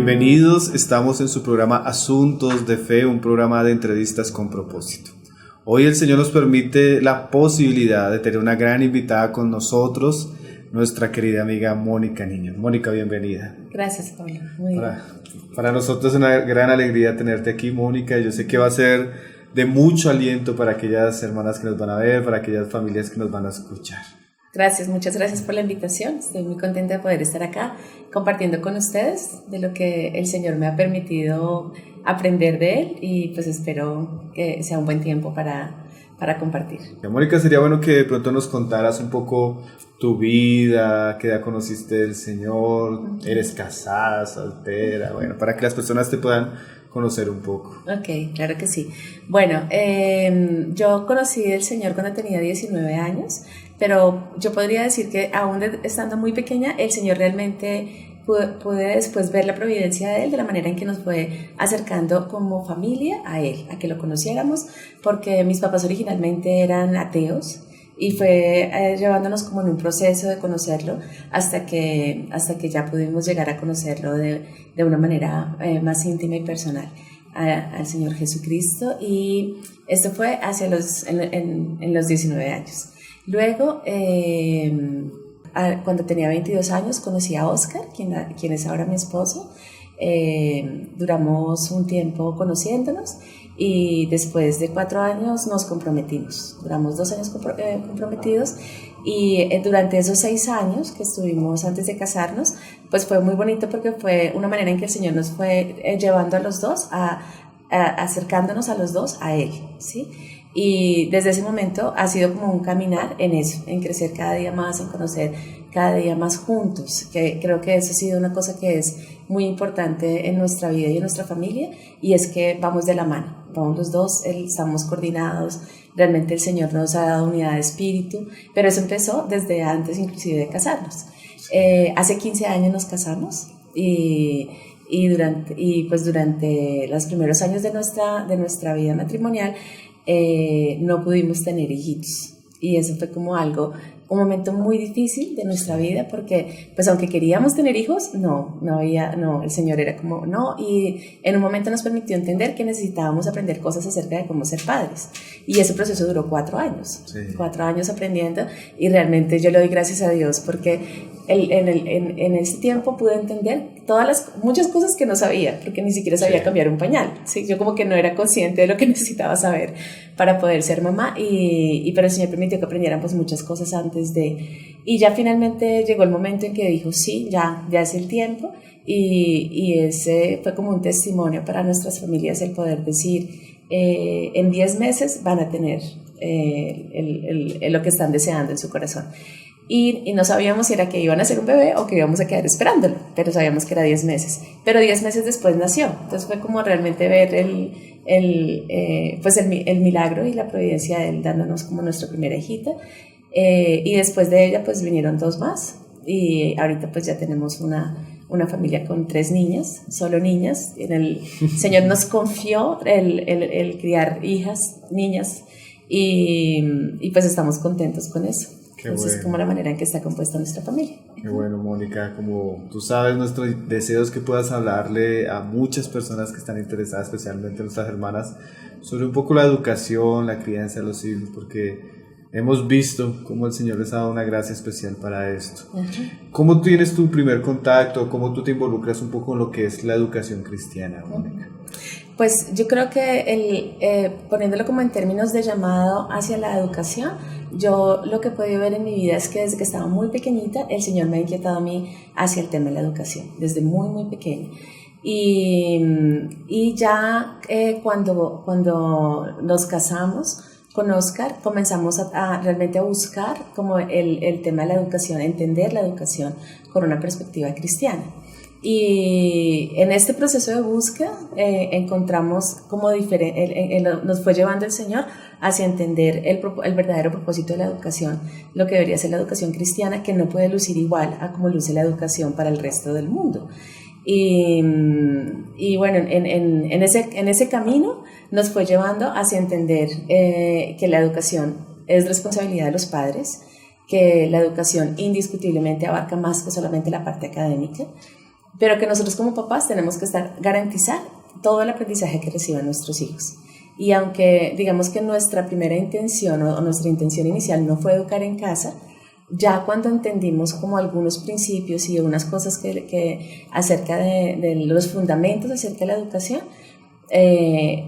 Bienvenidos, estamos en su programa Asuntos de Fe, un programa de entrevistas con propósito. Hoy el Señor nos permite la posibilidad de tener una gran invitada con nosotros, nuestra querida amiga Mónica Niño. Mónica, bienvenida. Gracias, Pablo. Muy bien. Para nosotros es una gran alegría tenerte aquí, Mónica. Yo sé que va a ser de mucho aliento para aquellas hermanas que nos van a ver, para aquellas familias que nos van a escuchar. Gracias, muchas gracias por la invitación. Estoy muy contenta de poder estar acá compartiendo con ustedes de lo que el Señor me ha permitido aprender de Él y pues espero que sea un buen tiempo para compartir. Mónica, sería bueno que de pronto nos contaras un poco tu vida, qué edad conociste del Señor, eres casada, soltera, bueno, para que las personas te puedan conocer un poco. Ok, claro que sí. Bueno, yo conocí al Señor cuando tenía 19 años, pero yo podría decir que aún estando muy pequeña, el Señor realmente pude después ver la providencia de Él de la manera en que nos fue acercando como familia a Él, a que lo conociéramos, porque mis papás originalmente eran ateos y fue llevándonos como en un proceso de conocerlo hasta que ya pudimos llegar a conocerlo de una manera más íntima y personal al Señor Jesucristo, y esto fue en los 19 años. Luego, cuando tenía 22 años, conocí a Oscar, quien es ahora mi esposo. Duramos un tiempo conociéndonos y después de 4 años nos comprometimos. Duramos 2 años comprometidos, y durante esos 6 años que estuvimos antes de casarnos, pues fue muy bonito porque fue una manera en que el Señor nos fue llevando a los dos, acercándonos a los dos a Él, ¿sí? Y desde ese momento ha sido como un caminar en eso, en crecer cada día más, en conocer cada día más juntos, que creo que eso ha sido una cosa que es muy importante en nuestra vida y en nuestra familia, y es que vamos de la mano, vamos los dos, estamos coordinados, realmente el Señor nos ha dado unidad de espíritu, pero eso empezó desde antes inclusive de casarnos. Hace 15 años nos casamos y durante los primeros años de nuestra vida matrimonial no pudimos tener hijitos, y eso fue como un momento muy difícil de nuestra vida, porque pues aunque queríamos tener hijos, el Señor era como no, y en un momento nos permitió entender que necesitábamos aprender cosas acerca de cómo ser padres, y ese proceso duró 4 años, sí. 4 años aprendiendo, y realmente yo le doy gracias a Dios porque en ese tiempo pude entender muchas cosas que no sabía, porque ni siquiera sabía cambiar un pañal, ¿sí? Yo como que no era consciente de lo que necesitaba saber para poder ser mamá, pero el Señor permitió que aprendiéramos muchas cosas antes y ya finalmente llegó el momento en que dijo sí, ya es el tiempo, y ese fue como un testimonio para nuestras familias, el poder decir en 10 meses van a tener lo que están deseando en su corazón. Y no sabíamos si era que iban a ser un bebé o que íbamos a quedar esperándolo, pero sabíamos que era 10 meses. Pero 10 meses después nació. Entonces fue como realmente ver el milagro y la providencia de Él dándonos como nuestra primera hijita. Y después de ella pues vinieron 2 más. Y ahorita pues ya tenemos una familia con 3 niñas, solo niñas. El Señor nos confió el criar niñas, y pues estamos contentos con eso. Entonces, es como la manera en que está compuesta nuestra familia. Qué bueno, Mónica. Como tú sabes, nuestro deseo es que puedas hablarle a muchas personas que están interesadas, especialmente nuestras hermanas, sobre un poco la educación, la crianza de los hijos, porque hemos visto cómo el Señor les ha dado una gracia especial para esto. Uh-huh. ¿Cómo tienes tu primer contacto? ¿Cómo tú te involucras un poco en lo que es la educación cristiana, Mónica? Pues yo creo que poniéndolo como en términos de llamado hacia la educación, yo lo que he podido ver en mi vida es que desde que estaba muy pequeñita, el Señor me ha inquietado a mí hacia el tema de la educación, desde muy, muy pequeña. Y ya cuando nos casamos con Oscar, comenzamos realmente a buscar como el tema de la educación, entender la educación con una perspectiva cristiana. Y en este proceso de búsqueda encontramos como nos fue llevando el Señor hacia entender el verdadero propósito de la educación, lo que debería ser la educación cristiana, que no puede lucir igual a como luce la educación para el resto del mundo. Y bueno, en ese camino nos fue llevando hacia entender que la educación es responsabilidad de los padres, que la educación indiscutiblemente abarca más que solamente la parte académica, pero que nosotros como papás tenemos que garantizar todo el aprendizaje que reciban nuestros hijos. Y aunque digamos que nuestra primera intención o nuestra intención inicial no fue educar en casa, ya cuando entendimos como algunos principios y unas cosas que acerca de los fundamentos acerca de la educación,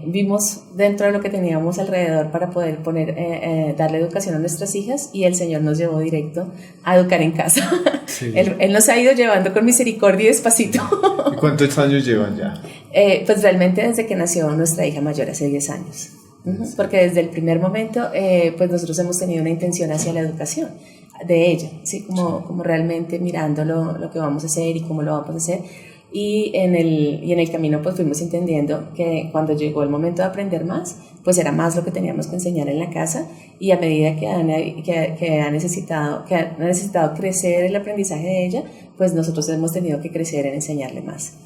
vimos dentro de lo que teníamos alrededor para poder darle educación a nuestras hijas, y el Señor nos llevó directo a educar en casa. Sí. Él nos ha ido llevando con misericordia y despacito. ¿Y cuántos años llevan ya? Pues realmente desde que nació nuestra hija mayor, hace 10 años. Sí. Porque desde el primer momento pues nosotros hemos tenido una intención hacia la educación de ella, ¿sí? Como realmente mirando lo que vamos a hacer y cómo lo vamos a hacer. Y en el camino pues fuimos entendiendo que cuando llegó el momento de aprender más, pues era más lo que teníamos que enseñar en la casa, y a medida que ha necesitado crecer el aprendizaje de ella, pues nosotros hemos tenido que crecer en enseñarle más.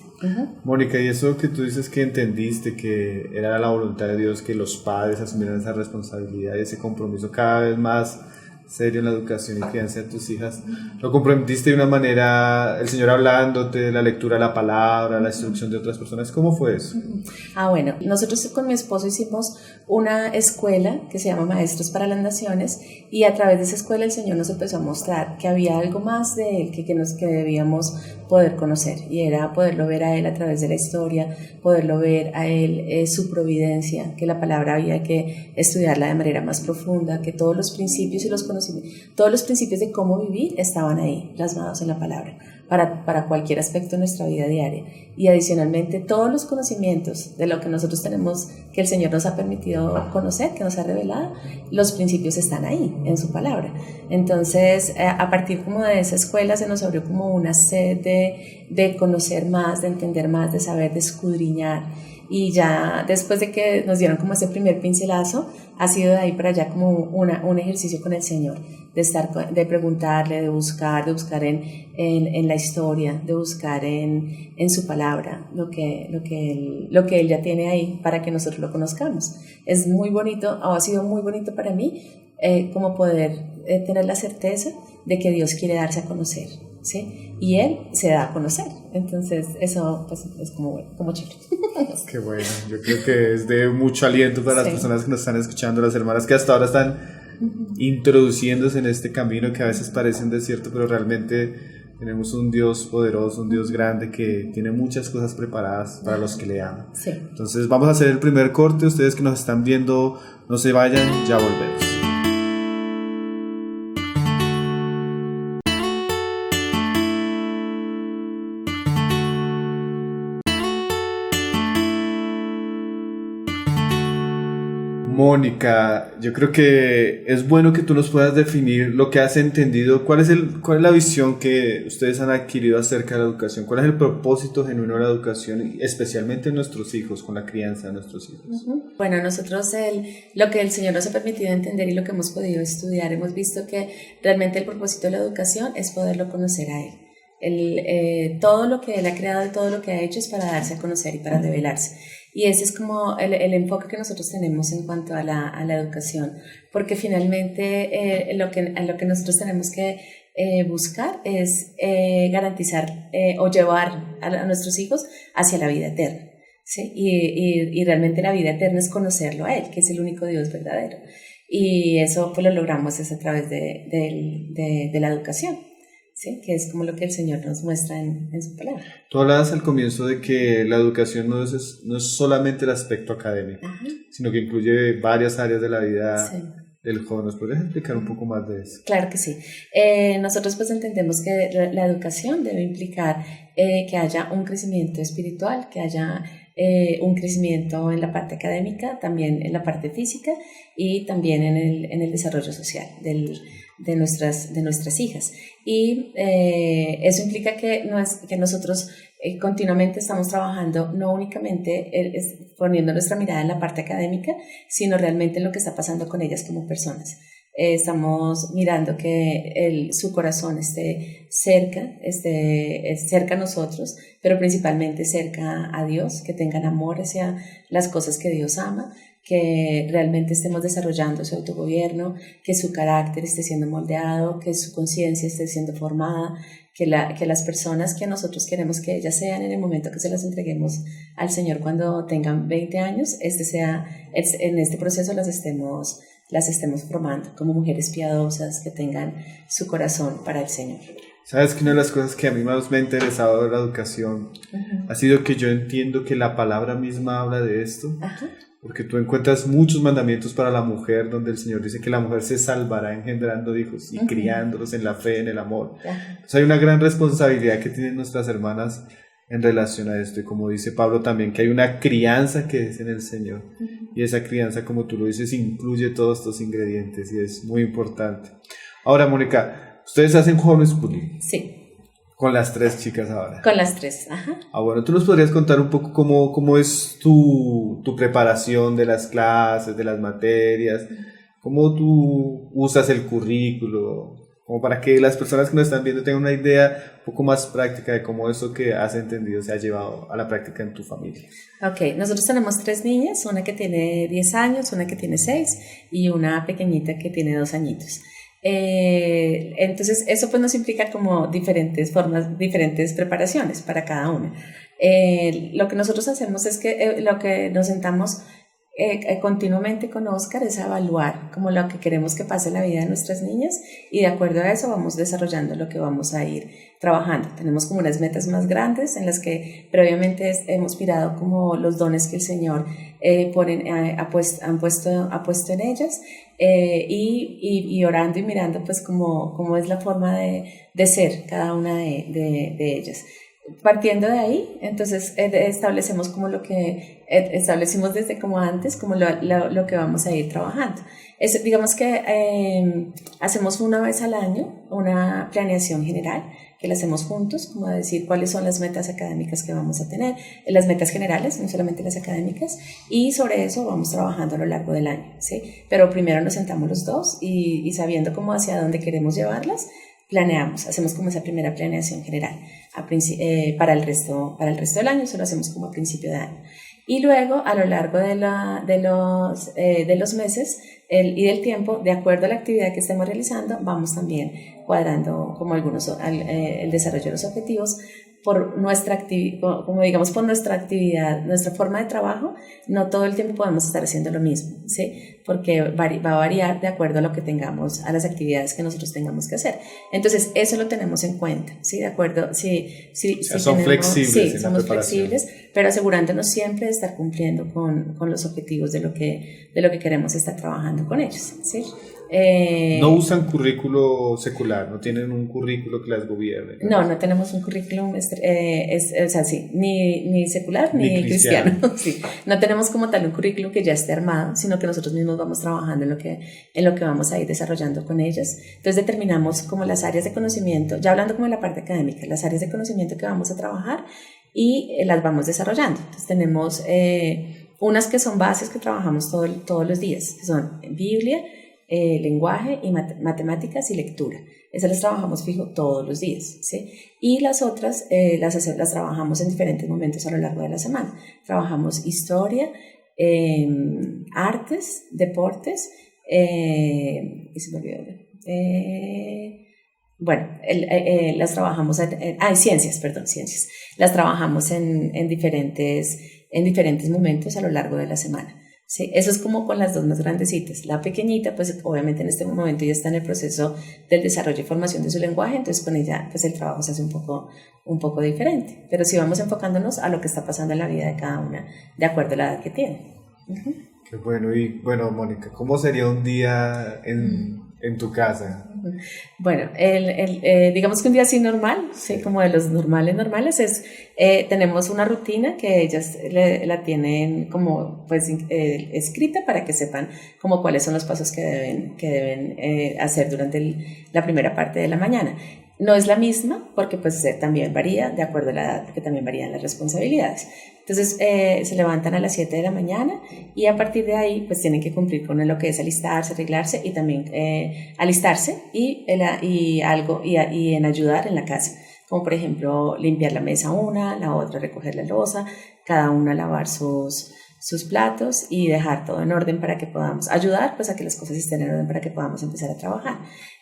Mónica, y eso que tú dices que entendiste que era la voluntad de Dios que los padres asumieran esa responsabilidad y ese compromiso cada vez más serio en la educación y crianza de tus hijas, lo comprometiste de una manera, el Señor hablándote, la lectura de la palabra, la instrucción de otras personas, ¿cómo fue eso? Bueno, nosotros con mi esposo hicimos una escuela que se llama Maestros para las Naciones, y a través de esa escuela el Señor nos empezó a mostrar que había algo más de Él que debíamos poder conocer, y era poderlo ver a Él a través de la historia, poderlo ver a Él, su providencia, que la palabra había que estudiarla de manera más profunda, que todos los principios y todos los principios de cómo vivir estaban ahí, plasmados en la palabra, para cualquier aspecto de nuestra vida diaria. Y adicionalmente todos los conocimientos de lo que nosotros tenemos, que el Señor nos ha permitido conocer, que nos ha revelado, los principios están ahí, en su palabra. Entonces, a partir como de esa escuela se nos abrió como una sed de conocer más, de entender más, de saber, de escudriñar. Y ya después de que nos dieron como ese primer pincelazo, ha sido de ahí para allá como un ejercicio con el Señor, de preguntarle, de buscar en la historia, de buscar en su palabra lo que Él ya tiene ahí para que nosotros lo conozcamos. Es muy bonito, o ha sido muy bonito para mí, como poder tener la certeza de que Dios quiere darse a conocer, ¿sí? Y Él se da a conocer. Entonces eso pues, es como chévere. Qué bueno, yo creo que es de mucho aliento para las personas que nos están escuchando, las hermanas que hasta ahora están introduciéndose en este camino que a veces parece un desierto, pero realmente tenemos un Dios poderoso, un Dios grande que tiene muchas cosas preparadas para los que le aman. Sí. Entonces vamos a hacer el primer corte. Ustedes que nos están viendo, no se vayan, ya volvemos. Mónica, yo creo que es bueno que tú nos puedas definir lo que has entendido, cuál es la visión que ustedes han adquirido acerca de la educación, cuál es el propósito genuino de la educación, especialmente en nuestros hijos, con la crianza de nuestros hijos. Bueno, nosotros lo que el Señor nos ha permitido entender y lo que hemos podido estudiar, hemos visto que realmente el propósito de la educación es poderlo conocer a Él. Todo lo que Él ha creado y todo lo que ha hecho es para darse a conocer y para revelarse. Y ese es como el enfoque que nosotros tenemos en cuanto a la educación, porque finalmente lo que nosotros tenemos que buscar es garantizar o llevar a nuestros hijos hacia la vida eterna, ¿sí? Y realmente la vida eterna es conocerlo a Él, que es el único Dios verdadero. Y eso pues lo logramos es a través de la educación. Sí, que es como lo que el Señor nos muestra en su palabra. Tú hablabas al comienzo de que la educación no es solamente el aspecto académico, sino que incluye varias áreas de la vida del joven. ¿Nos podrías explicar un poco más de eso? Claro que sí. Nosotros pues entendemos que la educación debe implicar que haya un crecimiento espiritual, que haya un crecimiento en la parte académica, también en la parte física y también en el desarrollo social de nuestras hijas. Y eso implica que nosotros continuamente estamos trabajando no únicamente poniendo nuestra mirada en la parte académica, sino realmente en lo que está pasando con ellas como personas. Estamos mirando que su corazón esté cerca a nosotros, pero principalmente cerca a Dios, que tengan amor hacia las cosas que Dios ama, que realmente estemos desarrollando su autogobierno, que su carácter esté siendo moldeado, que su conciencia esté siendo formada, que las personas que nosotros queremos que ellas sean en el momento que se las entreguemos al Señor cuando tengan 20 años, en este proceso las estemos formando como mujeres piadosas que tengan su corazón para el Señor. Sabes que una de las cosas que a mí más me ha interesado de la educación ha sido que yo entiendo que la palabra misma habla de esto, porque tú encuentras muchos mandamientos para la mujer donde el Señor dice que la mujer se salvará engendrando hijos y criándolos en la fe, en el amor. Entonces hay una gran responsabilidad que tienen nuestras hermanas en relación a esto, y como dice Pablo también, que hay una crianza que es en el Señor, y esa crianza, como tú lo dices, incluye todos estos ingredientes y es muy importante. Ahora, Mónica, ¿ustedes hacen homeschooling? Sí. Con las 3 chicas ahora. Con las 3, Bueno, ¿tú nos podrías contar un poco cómo es tu preparación de las clases, de las materias? ¿Cómo tú usas el currículo? Como para que las personas que nos están viendo tengan una idea un poco más práctica de cómo eso que has entendido se ha llevado a la práctica en tu familia. Ok, nosotros tenemos 3 niñas, una que tiene 10 años, una que tiene 6 y una pequeñita que tiene 2 añitos. Entonces eso pues nos implica como diferentes formas, diferentes preparaciones para cada una. Lo que nosotros hacemos es que lo que nos sentamos continuamente con Oscar es a evaluar como lo que queremos que pase en la vida de nuestras niñas, y de acuerdo a eso vamos desarrollando lo que vamos a ir trabajando. Tenemos como unas metas más grandes en las que previamente hemos mirado como los dones que el Señor ha puesto en ellas, y orando y mirando pues cómo es la forma de ser cada una de ellas. Partiendo de ahí, entonces establecemos como lo que establecimos desde como antes, como lo que vamos a ir trabajando. Digamos que hacemos una vez al año una planeación general que la hacemos juntos, como decir cuáles son las metas académicas que vamos a tener, las metas generales, no solamente las académicas, y sobre eso vamos trabajando a lo largo del año, ¿sí? Pero primero nos sentamos los dos y sabiendo cómo hacia dónde queremos llevarlas, planeamos, hacemos como esa primera planeación general para el resto del año, eso lo hacemos como a principio de año. Y luego, a lo largo de los meses y del tiempo, de acuerdo a la actividad que estemos realizando, vamos también cuadrando como el desarrollo de los objetivos por nuestra actividad, como digamos, por nuestra actividad, nuestra forma de trabajo. No todo el tiempo podemos estar haciendo lo mismo, ¿sí? Porque va a variar de acuerdo a lo que tengamos, a las actividades que nosotros tengamos que hacer. Entonces, eso lo tenemos en cuenta, ¿sí? De acuerdo, sí, son flexibles. Sí, somos flexibles, pero asegurándonos siempre de estar cumpliendo con los objetivos de lo que queremos estar trabajando con ellos, ¿sí? No usan currículo secular, no tienen un currículo que las gobierne. No tenemos un currículum, ni secular ni cristiano. Sí. No tenemos como tal un currículum que ya esté armado, sino que nosotros mismos vamos trabajando en lo que vamos a ir desarrollando con ellas. Entonces determinamos como las áreas de conocimiento, ya hablando como de la parte académica, las áreas de conocimiento que vamos a trabajar y las vamos desarrollando. Entonces tenemos unas que son bases que trabajamos todos los días, que son Biblia, lenguaje y matemáticas y lectura. Esas las trabajamos fijo todos los días, ¿sí? Y las otras las trabajamos en diferentes momentos a lo largo de la semana. Trabajamos historia, artes, deportes, y se me olvidó. Las trabajamos ciencias. Las trabajamos en diferentes momentos a lo largo de la semana. Sí, eso es como con las dos más grandecitas. La pequeñita, pues obviamente en este momento ya está en el proceso del desarrollo y formación de su lenguaje, entonces con ella pues el trabajo se hace un poco diferente. Pero sí vamos enfocándonos a lo que está pasando en la vida de cada una, de acuerdo a la edad que tiene. Qué bueno. Y bueno, Mónica, ¿cómo sería un día en tu casa? Bueno, digamos que un día así normal, sí, como de los normales es, tenemos una rutina que ellas la tienen como pues escrita para que sepan como cuáles son los pasos que deben hacer durante la primera parte de la mañana. No es la misma porque pues también varía de acuerdo a la edad, porque también varían las responsabilidades. Entonces se levantan a las 7 de la mañana y a partir de ahí pues tienen que cumplir con lo que es alistarse, arreglarse y también alistarse y en ayudar en la casa, como por ejemplo limpiar la mesa una, la otra recoger la loza, cada una lavar sus sus platos y dejar todo en orden para que podamos ayudar pues a que las cosas estén en orden para que podamos empezar a trabajar.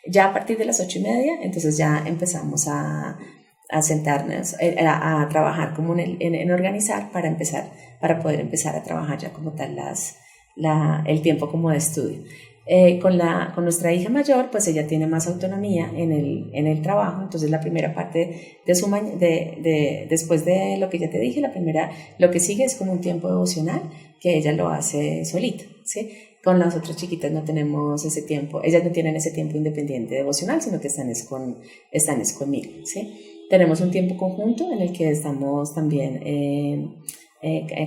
Ya a partir de las 8:30, entonces ya empezamos a sentarnos, a trabajar como en organizar para poder empezar a trabajar ya como tal el tiempo como de estudio. Con nuestra hija mayor, pues ella tiene más autonomía en el trabajo, entonces la primera parte después de lo que ya te dije, lo que sigue es como un tiempo devocional que ella lo hace solita, ¿sí? Con las otras chiquitas no tenemos ese tiempo, ellas no tienen ese tiempo independiente devocional, sino que están conmigo, ¿sí? Tenemos un tiempo conjunto en el que estamos también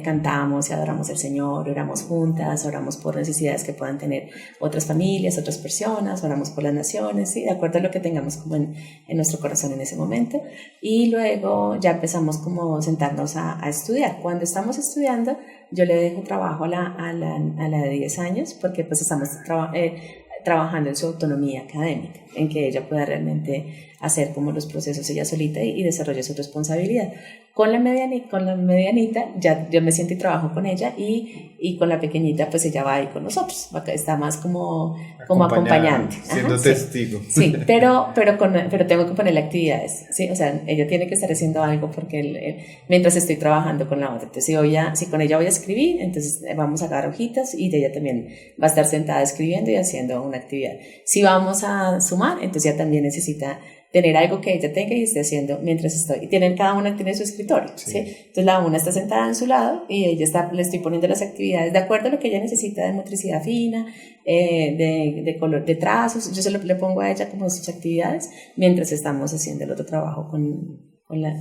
cantamos y adoramos al Señor, oramos juntas, oramos por necesidades que puedan tener otras familias, otras personas, oramos por las naciones, ¿sí? De acuerdo a lo que tengamos como en nuestro corazón en ese momento, y luego ya empezamos como a sentarnos a estudiar. Cuando estamos estudiando, yo le dejo trabajo a la de 10 años, porque pues estamos trabajando en su autonomía académica, en que ella pueda realmente hacer como los procesos ella solita y desarrolle su responsabilidad. Con la medianita ya yo me siento y trabajo con ella, y con la pequeñita pues ella va ahí con nosotros, está más como acompañante. Siendo testigo. Sí, pero tengo que ponerle actividades, ¿sí? O sea, ella tiene que estar haciendo algo porque mientras estoy trabajando con la otra. Entonces si con ella voy a escribir, entonces vamos a agarrar hojitas y ella también va a estar sentada escribiendo y haciendo una actividad. Si vamos a sumar, entonces ella también necesita tener algo que ella tenga y esté haciendo mientras estoy. Cada una tiene su escritorio, ¿sí? Entonces la una está sentada en su lado y ella le estoy poniendo las actividades de acuerdo a lo que ella necesita, de motricidad fina, de color, de trazos. Yo le pongo a ella como sus actividades mientras estamos haciendo el otro trabajo con la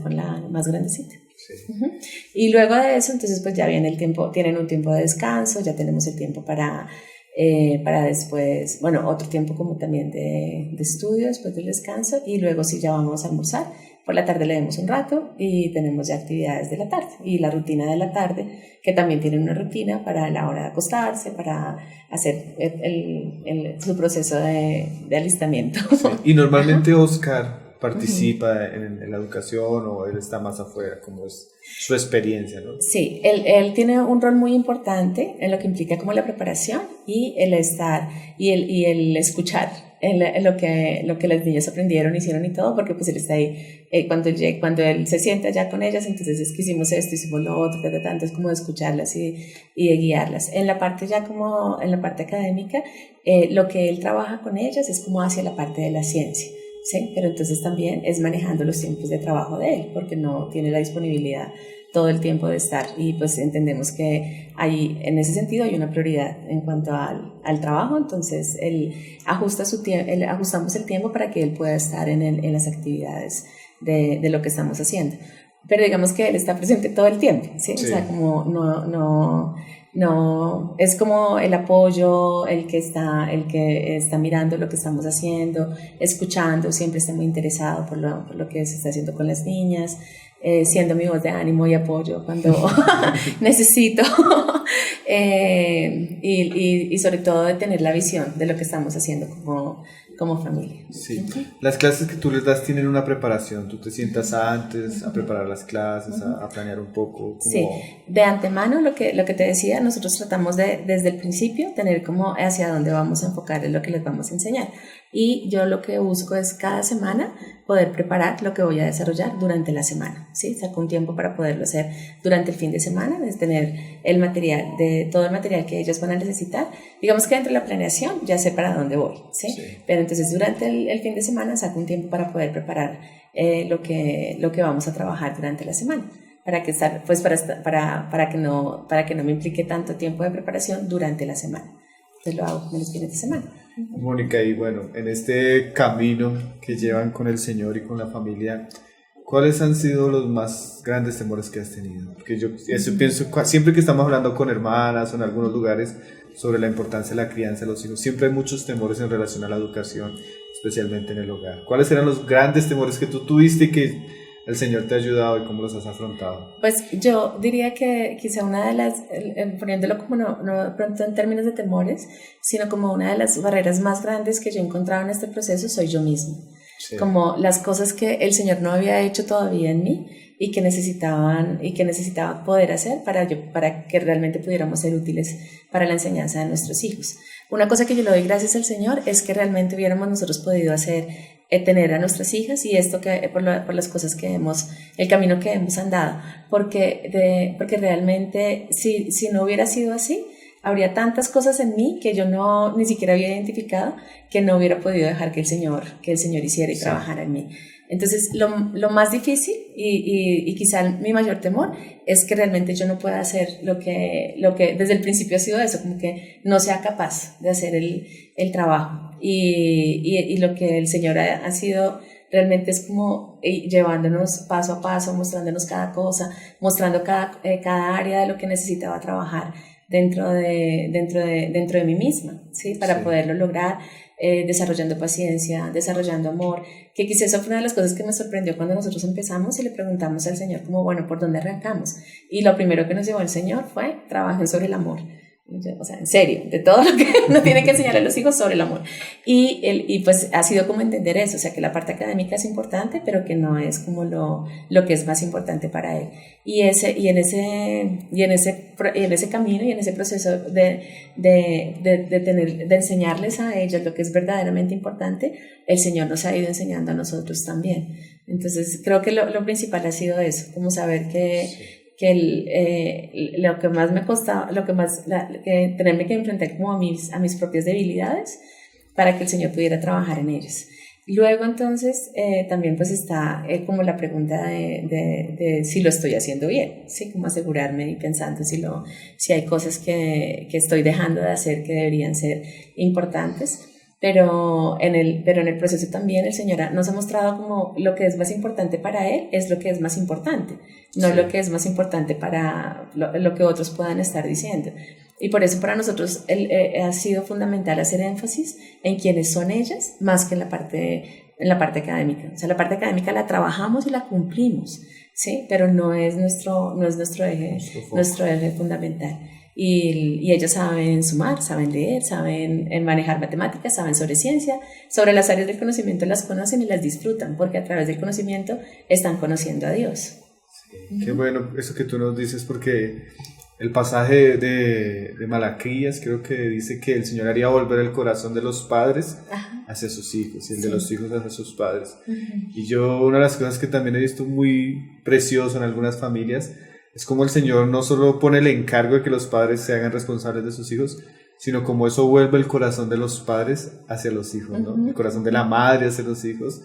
más grandecita. Sí. Uh-huh. Y luego de eso, entonces pues ya viene el tiempo, tienen un tiempo de descanso, ya tenemos el tiempo para después, otro tiempo como también de estudio después del descanso, y luego sí ya vamos a almorzar. Por la tarde leemos un rato y tenemos ya actividades de la tarde y la rutina de la tarde, que también tienen una rutina para la hora de acostarse, para hacer su proceso de alistamiento. Sí. Y normalmente Oscar participa en la educación, o él está más afuera, como es su experiencia, ¿no? Sí, él tiene un rol muy importante en lo que implica como la preparación y el estar y el escuchar lo que las niñas aprendieron, hicieron y todo, porque pues él está ahí cuando él se sienta ya con ellas, entonces es que hicimos esto, hicimos lo otro, es como de escucharlas y de guiarlas. En la parte académica, lo que él trabaja con ellas es como hacia la parte de la ciencia. Sí, pero entonces también es manejando los tiempos de trabajo de él, porque no tiene la disponibilidad todo el tiempo de estar, y pues entendemos que en ese sentido hay una prioridad en cuanto al trabajo, entonces ajustamos el tiempo para que él pueda estar en las actividades de lo que estamos haciendo. Pero digamos que él está presente todo el tiempo, ¿sí? Sí. O sea, como no, es como el apoyo, el que está mirando lo que estamos haciendo, escuchando, siempre está muy interesado por lo que se está haciendo con las niñas, siendo mi voz de ánimo y apoyo cuando necesito, y sobre todo de tener la visión de lo que estamos haciendo como familia. Sí. Las clases que tú les das tienen una preparación. Tú te sientas antes a preparar las clases, a planear un poco. Sí, de antemano lo que te decía, nosotros tratamos desde el principio tener como hacia dónde vamos a enfocar lo que les vamos a enseñar. Y yo lo que busco es cada semana poder preparar lo que voy a desarrollar durante la semana, ¿sí? Saco un tiempo para poderlo hacer durante el fin de semana, es tener todo el material que ellos van a necesitar. Digamos que dentro de la planeación ya sé para dónde voy, ¿sí? Pero entonces durante el fin de semana saco un tiempo para poder preparar lo que vamos a trabajar durante la semana, para que no me implique tanto tiempo de preparación durante la semana. Entonces lo hago en los fines de semana. Mónica, y bueno, en este camino que llevan con el Señor y con la familia, ¿cuáles han sido los más grandes temores que has tenido? Porque yo pienso, siempre que estamos hablando con hermanas o en algunos lugares sobre la importancia de la crianza de los hijos, siempre hay muchos temores en relación a la educación, especialmente en el hogar. ¿Cuáles eran los grandes temores que tú tuviste y que el Señor te ha ayudado, y cómo los has afrontado? Pues yo diría que quizá una de las, poniéndolo como no pronto en términos de temores, sino como una de las barreras más grandes que yo he encontrado en este proceso soy yo misma. Sí. como las cosas que el Señor no había hecho todavía en mí y que necesitaba poder hacer para que realmente pudiéramos ser útiles para la enseñanza de nuestros hijos. Una cosa que yo le doy gracias al Señor es que realmente hubiéramos nosotros podido hacer, tener a nuestras hijas, y esto por las cosas el camino que hemos andado, porque realmente si no hubiera sido así, habría tantas cosas en mí que yo ni siquiera había identificado, que no hubiera podido dejar que el Señor hiciera y trabajara en mí. Entonces, lo más difícil y quizá mi mayor temor es que realmente yo no pueda hacer lo que desde el principio ha sido eso, como que no sea capaz de hacer el trabajo. Y lo que el Señor ha sido realmente es como llevándonos paso a paso, mostrándonos cada cosa, mostrando cada área de lo que necesitaba trabajar dentro de mí misma, ¿sí? Para poderlo lograr. Desarrollando paciencia, desarrollando amor, que quizás eso fue una de las cosas que me sorprendió cuando nosotros empezamos y le preguntamos al Señor como, bueno, ¿por dónde arrancamos? Y lo primero que nos llevó el Señor fue, trabajen sobre el amor. O sea, en serio, de todo lo que uno tiene que enseñar a los hijos sobre el amor. Y pues ha sido como entender eso, o sea, que la parte académica es importante, pero que no es como lo que es más importante para él. Y en ese camino y en ese proceso de enseñarles a ellos lo que es verdaderamente importante, el Señor nos ha ido enseñando a nosotros también. Entonces, creo que lo principal ha sido eso, como saber que lo que más me costaba, que tenerme que enfrentar como a mis propias debilidades para que el Señor pudiera trabajar en ellas. Luego entonces también pues está como la pregunta de si lo estoy haciendo bien, ¿sí? Como asegurarme y pensando si hay cosas que estoy dejando de hacer que deberían ser importantes. Pero en el proceso también el Señor nos ha mostrado como lo que es más importante para Él es lo que es más importante, no lo que es más importante para lo que otros puedan estar diciendo. Y por eso para nosotros ha sido fundamental hacer énfasis en quiénes son ellas, más que en la parte académica. O sea, la parte académica la trabajamos y la cumplimos, ¿sí? Pero no es nuestro eje fundamental. Y ellos saben sumar, saben leer, saben manejar matemáticas, saben sobre ciencia, sobre las áreas del conocimiento las conocen y las disfrutan, porque a través del conocimiento están conociendo a Dios. Sí, qué bueno eso que tú nos dices, porque el pasaje de Malaquías creo que dice que el Señor haría volver el corazón de los padres hacia sus hijos y el de los hijos hacia sus padres. Y yo, una de las cosas que también he visto muy precioso en algunas familias es como el Señor no solo pone el encargo de que los padres se hagan responsables de sus hijos, sino como eso vuelve el corazón de los padres hacia los hijos, ¿no? El corazón de la madre hacia los hijos,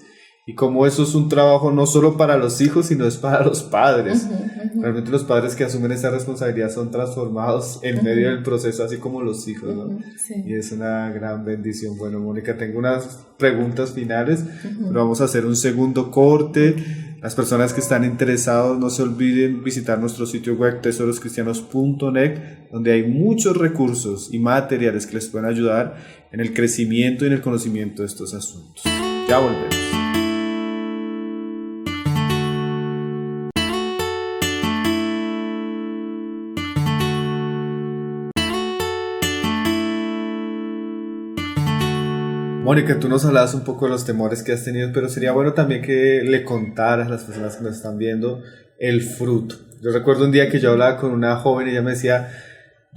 y como eso es un trabajo no solo para los hijos, sino es para los padres. Realmente los padres que asumen esa responsabilidad son transformados en medio del proceso, así como los hijos, ¿no? Sí. Y es una gran bendición. Bueno, Mónica, tengo unas preguntas finales, pero vamos a hacer un segundo corte. Las personas que están interesados no se olviden visitar nuestro sitio web tesoroscristianos.net, donde hay muchos recursos y materiales que les pueden ayudar en el crecimiento y en el conocimiento de estos asuntos. Ya volvemos. Mónica, tú nos hablabas un poco de los temores que has tenido, pero sería bueno también que le contaras a las personas que nos están viendo el fruto. Yo recuerdo un día que yo hablaba con una joven y ella me decía,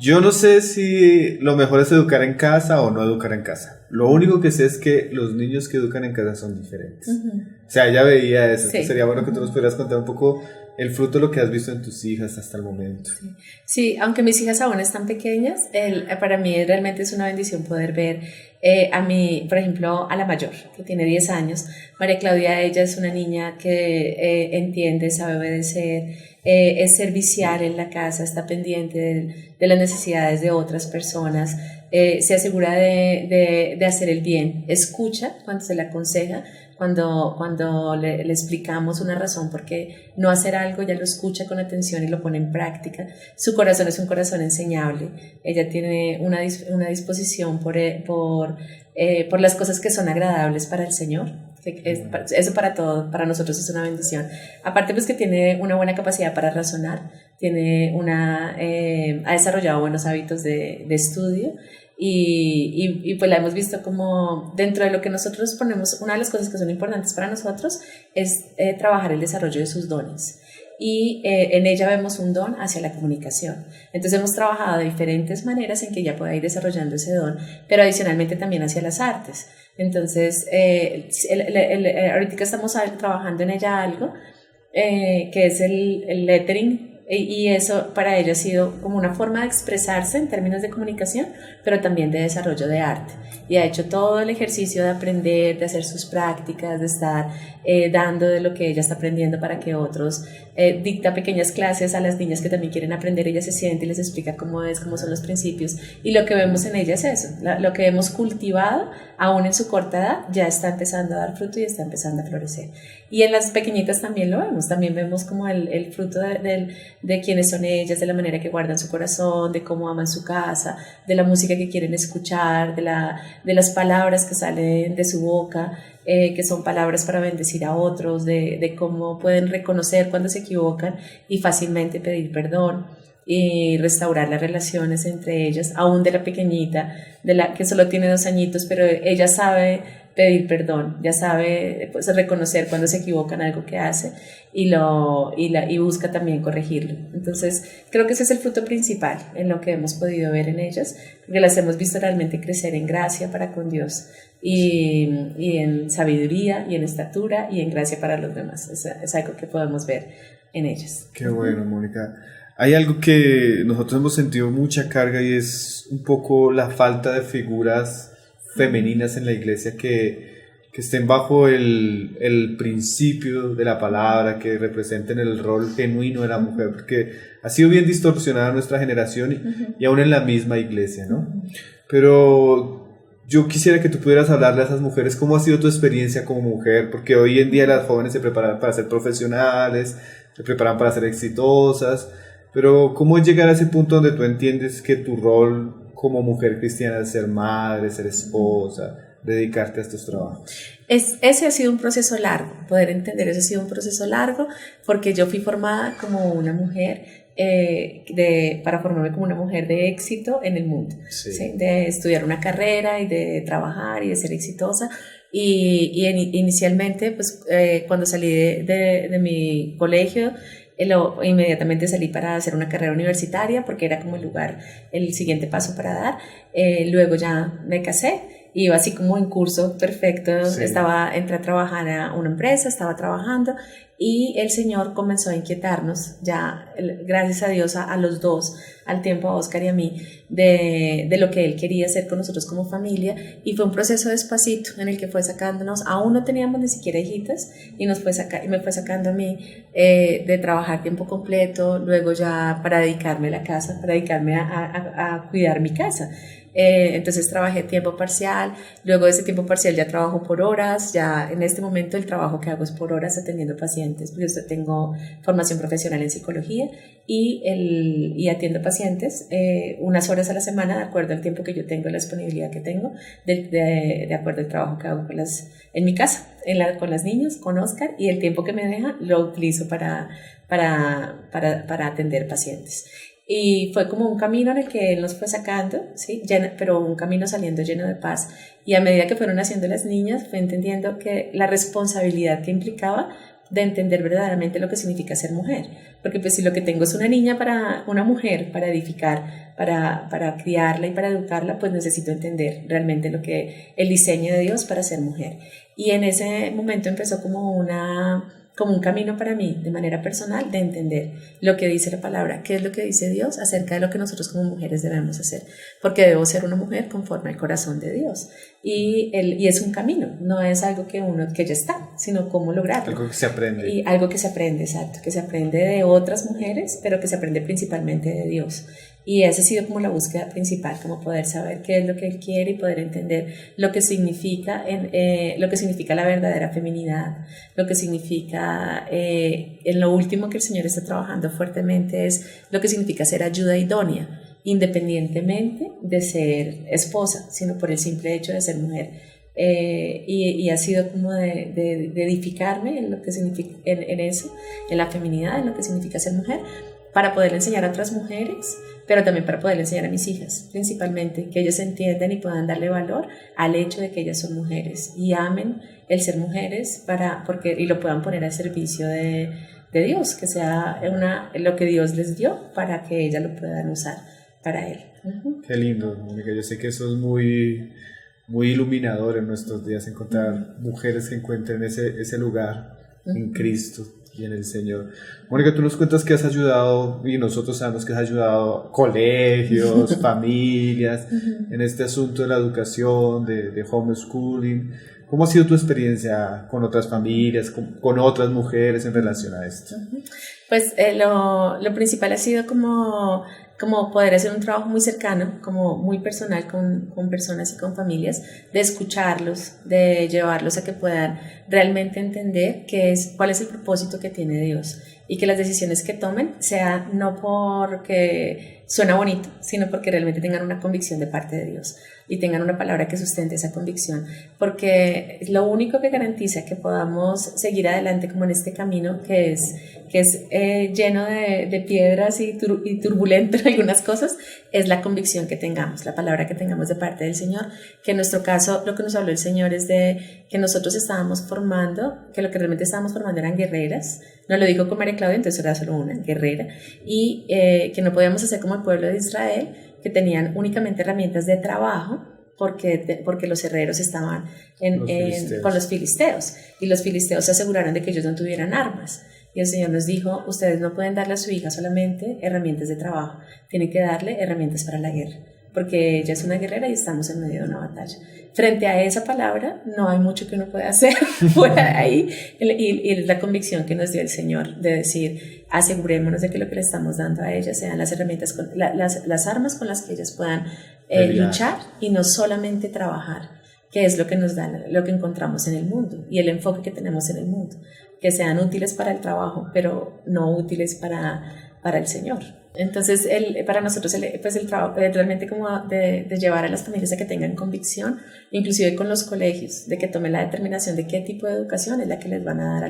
yo no sé si lo mejor es educar en casa o no educar en casa. Lo único que sé es que los niños que educan en casa son diferentes. O sea, ella veía eso. Sí. Sería bueno que tú nos pudieras contar un poco el fruto de lo que has visto en tus hijas hasta el momento. Sí, aunque mis hijas aún están pequeñas, para mí realmente es una bendición poder ver a mí, por ejemplo, a la mayor, que tiene 10 años. María Claudia, ella es una niña que entiende, sabe obedecer, es servicial en la casa, está pendiente de las necesidades de otras personas, se asegura de hacer el bien, escucha cuando se le aconseja, cuando le explicamos una razón por qué no hacer algo, ella lo escucha con atención y lo pone en práctica. Su corazón es un corazón enseñable, ella tiene una disposición por las cosas que son agradables para el Señor. Eso para nosotros es una bendición. Aparte pues que tiene una buena capacidad para razonar, ha desarrollado buenos hábitos de estudio y pues la hemos visto como dentro de lo que nosotros ponemos, una de las cosas que son importantes para nosotros es trabajar el desarrollo de sus dones. Y en ella vemos un don hacia la comunicación. Entonces hemos trabajado de diferentes maneras en que ella pueda ir desarrollando ese don, pero adicionalmente también hacia las artes. Entonces, ahorita estamos trabajando en ella algo que es el lettering, y eso para ella ha sido como una forma de expresarse en términos de comunicación, pero también de desarrollo de arte. Y ha hecho todo el ejercicio de aprender, de hacer sus prácticas, de estar dando de lo que ella está aprendiendo para que otros, dicta pequeñas clases a las niñas que también quieren aprender, ella se siente y les explica cómo son los principios. Y lo que vemos en ella es eso, lo que hemos cultivado, aún en su corta edad, ya está empezando a dar fruto y está empezando a florecer. Y en las pequeñitas también lo vemos, también vemos como el fruto de quiénes son ellas, de la manera que guardan su corazón, de cómo aman su casa, de la música que quieren escuchar, de las palabras que salen de su boca, que son palabras para bendecir a otros, de cómo pueden reconocer cuando se equivocan y fácilmente pedir perdón y restaurar las relaciones entre ellas, aún de la pequeñita, de la que solo tiene 2 añitos, pero ella sabe pedir perdón, ya sabe pues, reconocer cuando se equivoca en algo que hace y busca también corregirlo. Entonces creo que ese es el fruto principal en lo que hemos podido ver en ellas, porque las hemos visto realmente crecer en gracia para con Dios y en sabiduría y en estatura y en gracia para los demás. Es algo que podemos ver en ellas. Qué bueno, Mónica. Hay algo que nosotros hemos sentido mucha carga y es un poco la falta de figuras femeninas en la iglesia que estén bajo el principio de la palabra, que representen el rol genuino de la mujer, porque ha sido bien distorsionada nuestra generación y aún en la misma iglesia, ¿no? Pero yo quisiera que tú pudieras hablarle a esas mujeres cómo ha sido tu experiencia como mujer, porque hoy en día las jóvenes se preparan para ser profesionales, se preparan para ser exitosas, pero ¿cómo llegar a ese punto donde tú entiendes que tu rol como mujer cristiana es ser madre, ser esposa, dedicarte a estos trabajos? Ese ha sido un proceso largo, poder entender eso ha sido un proceso largo, porque yo fui formada como una mujer, para formarme como una mujer de éxito en el mundo, Sí. ¿sí? De estudiar una carrera y de trabajar y de ser exitosa. Inicialmente, pues, cuando salí de mi colegio, inmediatamente salí para hacer una carrera universitaria porque era como el siguiente paso para dar. Luego ya me casé, iba así como en curso perfecto, Sí. Entré a trabajar a una empresa, estaba trabajando y el Señor comenzó a inquietarnos, ya gracias a Dios a los dos, al tiempo a Oscar y a mí, de lo que Él quería hacer con nosotros como familia, y fue un proceso despacito en el que fue sacándonos, aún no teníamos ni siquiera hijitas, y me fue sacando a mí de trabajar tiempo completo, luego ya para dedicarme a la casa, para dedicarme a cuidar mi casa. Entonces trabajé tiempo parcial, luego de ese tiempo parcial ya trabajo por horas, ya en este momento el trabajo que hago es por horas atendiendo pacientes, porque yo tengo formación profesional en psicología y atiendo pacientes unas horas a la semana de acuerdo al tiempo que yo tengo, la disponibilidad que tengo, de acuerdo al trabajo que hago en mi casa, con las niñas, con Oscar, y el tiempo que me deja lo utilizo para atender pacientes. Y fue como un camino en el que Él nos fue sacando, ¿sí? Pero un camino saliendo lleno de paz. Y a medida que fueron naciendo las niñas, fue entendiendo que la responsabilidad que implicaba de entender verdaderamente lo que significa ser mujer. Porque pues si lo que tengo es una mujer para edificar, para criarla y para educarla, pues necesito entender realmente el diseño de Dios para ser mujer. Y en ese momento empezó como un camino para mí, de manera personal, de entender lo que dice la palabra, qué es lo que dice Dios acerca de lo que nosotros como mujeres debemos hacer, porque debo ser una mujer conforme al corazón de Dios. Y es un camino, no es algo que ya está, sino cómo lograrlo. Algo que se aprende. Y algo que se aprende, exacto, que se aprende de otras mujeres, pero que se aprende principalmente de Dios. Y esa ha sido como la búsqueda principal, como poder saber qué es lo que Él quiere y poder entender lo que significa la verdadera feminidad, lo que significa, en lo último que el Señor está trabajando fuertemente es lo que significa ser ayuda idónea, independientemente de ser esposa, sino por el simple hecho de ser mujer. Y ha sido como de edificarme en lo que significa, en eso, en la feminidad, en lo que significa ser mujer, para poder enseñar a otras mujeres pero también para poder enseñar a mis hijas, principalmente, que ellas entiendan y puedan darle valor al hecho de que ellas son mujeres y amen el ser mujeres y lo puedan poner al servicio de Dios, que sea lo que Dios les dio para que ellas lo puedan usar para Él. Qué lindo, Mónica. Yo sé que eso es muy, muy iluminador en nuestros días, encontrar mujeres que encuentren ese lugar en Cristo y en el Señor. Mónica, tú nos cuentas que has ayudado, y nosotros sabemos que has ayudado colegios, familias, en este asunto de la educación, de homeschooling. ¿Cómo ha sido tu experiencia con otras familias, con otras mujeres en relación a esto? Pues lo principal ha sido como poder hacer un trabajo muy cercano, como muy personal con personas y con familias, de escucharlos, de llevarlos a que puedan realmente entender cuál es el propósito que tiene Dios y que las decisiones que tomen sean no porque suena bonito, sino porque realmente tengan una convicción de parte de Dios y tengan una palabra que sustente esa convicción, porque lo único que garantiza que podamos seguir adelante como en este camino que es lleno de piedras y turbulento en algunas cosas, es la convicción que tengamos, la palabra que tengamos de parte del Señor, que en nuestro caso lo que nos habló el Señor es de que nosotros estábamos formando, que lo que realmente estábamos formando eran guerreras. Nos lo dijo con María Claudia, entonces era solo una guerrera, y que no podíamos hacer como el pueblo de Israel, que tenían únicamente herramientas de trabajo, porque los herreros estaban con los filisteos, y los filisteos se aseguraron de que ellos no tuvieran armas. Y el Señor nos dijo, ustedes no pueden darle a su hija solamente herramientas de trabajo, tienen que darle herramientas para la guerra, porque ella es una guerrera y estamos en medio de una batalla. Frente a esa palabra no hay mucho que uno pueda hacer fuera de ahí, y es la convicción que nos dio el Señor de decir, asegurémonos de que lo que le estamos dando a ellas sean las herramientas, las armas con las que ellas puedan luchar y no solamente trabajar, que es lo que nos da, lo que encontramos en el mundo y el enfoque que tenemos en el mundo, que sean útiles para el trabajo, pero no útiles para el Señor. Entonces, para nosotros, pues el trabajo es realmente como de llevar a las familias a que tengan convicción, inclusive con los colegios, de que tomen la determinación de qué tipo de educación es la que les van a dar a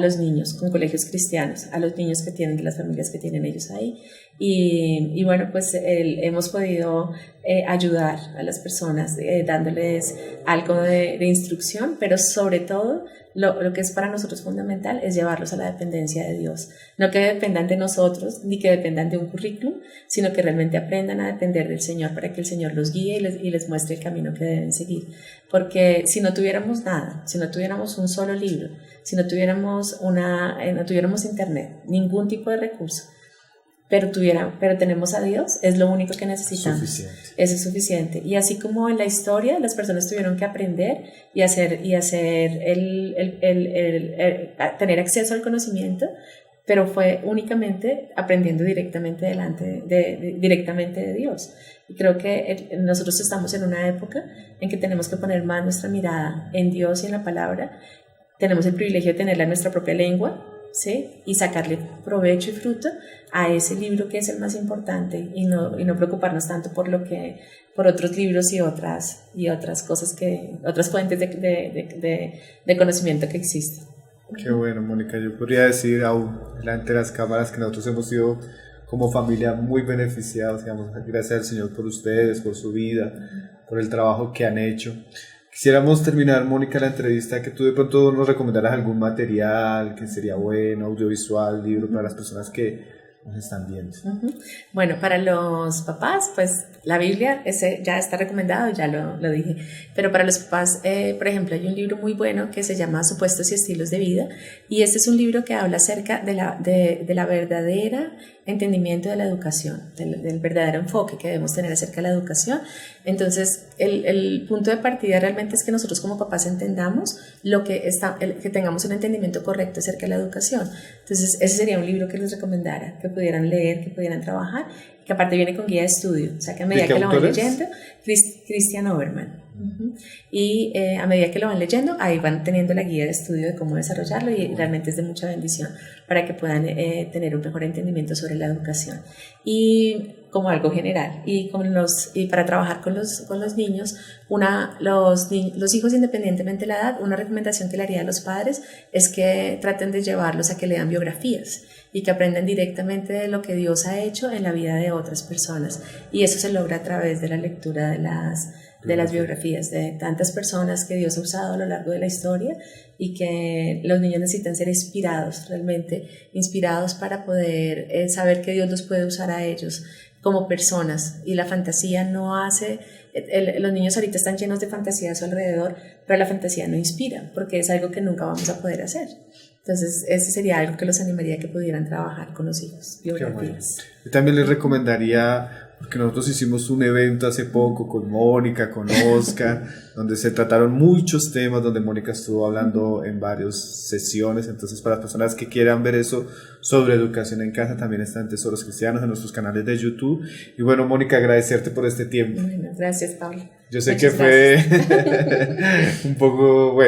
los niños, con colegios cristianos, a los niños que tienen, de las familias que tienen ellos ahí. Y bueno, pues hemos podido ayudar a las personas dándoles algo de instrucción, pero sobre todo lo que es para nosotros fundamental es llevarlos a la dependencia de Dios. No que dependan de nosotros, ni que dependan de un currículum, sino que realmente aprendan a depender del Señor para que el Señor los guíe y les muestre el camino que deben seguir. Porque si no tuviéramos nada, si no tuviéramos un solo libro, si no tuviéramos no tuviéramos internet, ningún tipo de recurso, pero tenemos a Dios, es lo único que necesitamos. Suficiente. Eso es suficiente. Y así como en la historia las personas tuvieron que aprender y tener acceso al conocimiento, pero fue únicamente aprendiendo directamente de Dios. Y creo que nosotros estamos en una época en que tenemos que poner más nuestra mirada en Dios y en la palabra. Tenemos el privilegio de tenerla en nuestra propia lengua, ¿sí? Y sacarle provecho y fruto a ese libro que es el más importante y no preocuparnos tanto por otros libros y otras cosas otras fuentes de conocimiento que existen. Qué bueno, Mónica. Yo podría decir aún delante de las cámaras que nosotros hemos sido como familia muy beneficiados, digamos, gracias al Señor por ustedes, por su vida, por el trabajo que han hecho. Quisiéramos terminar, Mónica, la entrevista, que tú de pronto nos recomendaras algún material que sería bueno, audiovisual, libro, para las personas que nos están viendo. Bueno, para los papás, pues la Biblia, ese ya está recomendado, ya lo dije, pero para los papás, por ejemplo, hay un libro muy bueno que se llama Supuestos y Estilos de Vida, y este es un libro que habla acerca de la verdadera entendimiento de la educación, del verdadero enfoque que debemos tener acerca de la educación. Entonces, el punto de partida realmente es que nosotros como papás entendamos que tengamos un entendimiento correcto acerca de la educación. Entonces, ese sería un libro que les recomendara, que pudieran leer, que pudieran trabajar, que aparte viene con guía de estudio, o sea que a medida que lo van leyendo, Christian Oberman. Y a medida que lo van leyendo, ahí van teniendo la guía de estudio de cómo desarrollarlo, y realmente es de mucha bendición para que puedan tener un mejor entendimiento sobre la educación. Y como algo general. Y para trabajar con los niños, los hijos, independientemente de la edad, una recomendación que le haría a los padres es que traten de llevarlos a que lean biografías y que aprendan directamente de lo que Dios ha hecho en la vida de otras personas. Y eso se logra a través de la lectura de las biografías de tantas personas que Dios ha usado a lo largo de la historia, y que los niños necesitan ser inspirados, realmente inspirados para poder saber que Dios los puede usar a ellos como personas. Y la fantasía no hace... los niños ahorita están llenos de fantasía a su alrededor, pero la fantasía no inspira, porque es algo que nunca vamos a poder hacer. Entonces, ese sería algo que los animaría, que pudieran trabajar con los hijos, biografías. Yo también les recomendaría, porque nosotros hicimos un evento hace poco con Mónica, con Oscar, donde se trataron muchos temas, donde Mónica estuvo hablando en varias sesiones. Entonces, para las personas que quieran ver eso sobre educación en casa, también están Tesoros Cristianos en nuestros canales de YouTube. Y bueno, Mónica, agradecerte por este tiempo. Bueno, gracias, Pablo. Yo sé que fue un poco,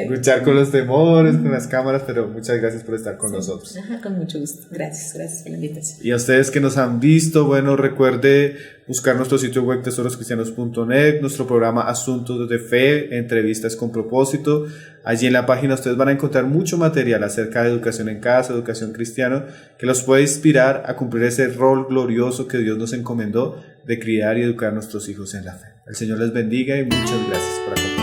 luchar con los temores, con las cámaras, pero muchas gracias por estar con nosotros. Ajá, con mucho gusto. Gracias por la invitación. Y a ustedes que nos han visto, recuerde buscar nuestro sitio web tesoroscristianos.net, nuestro programa Asuntos de Fe, entrevistas con propósito. Allí en la página ustedes van a encontrar mucho material acerca de educación en casa, educación cristiana, que los puede inspirar a cumplir ese rol glorioso que Dios nos encomendó de criar y educar a nuestros hijos en la fe. El Señor les bendiga y muchas gracias por acompañarnos.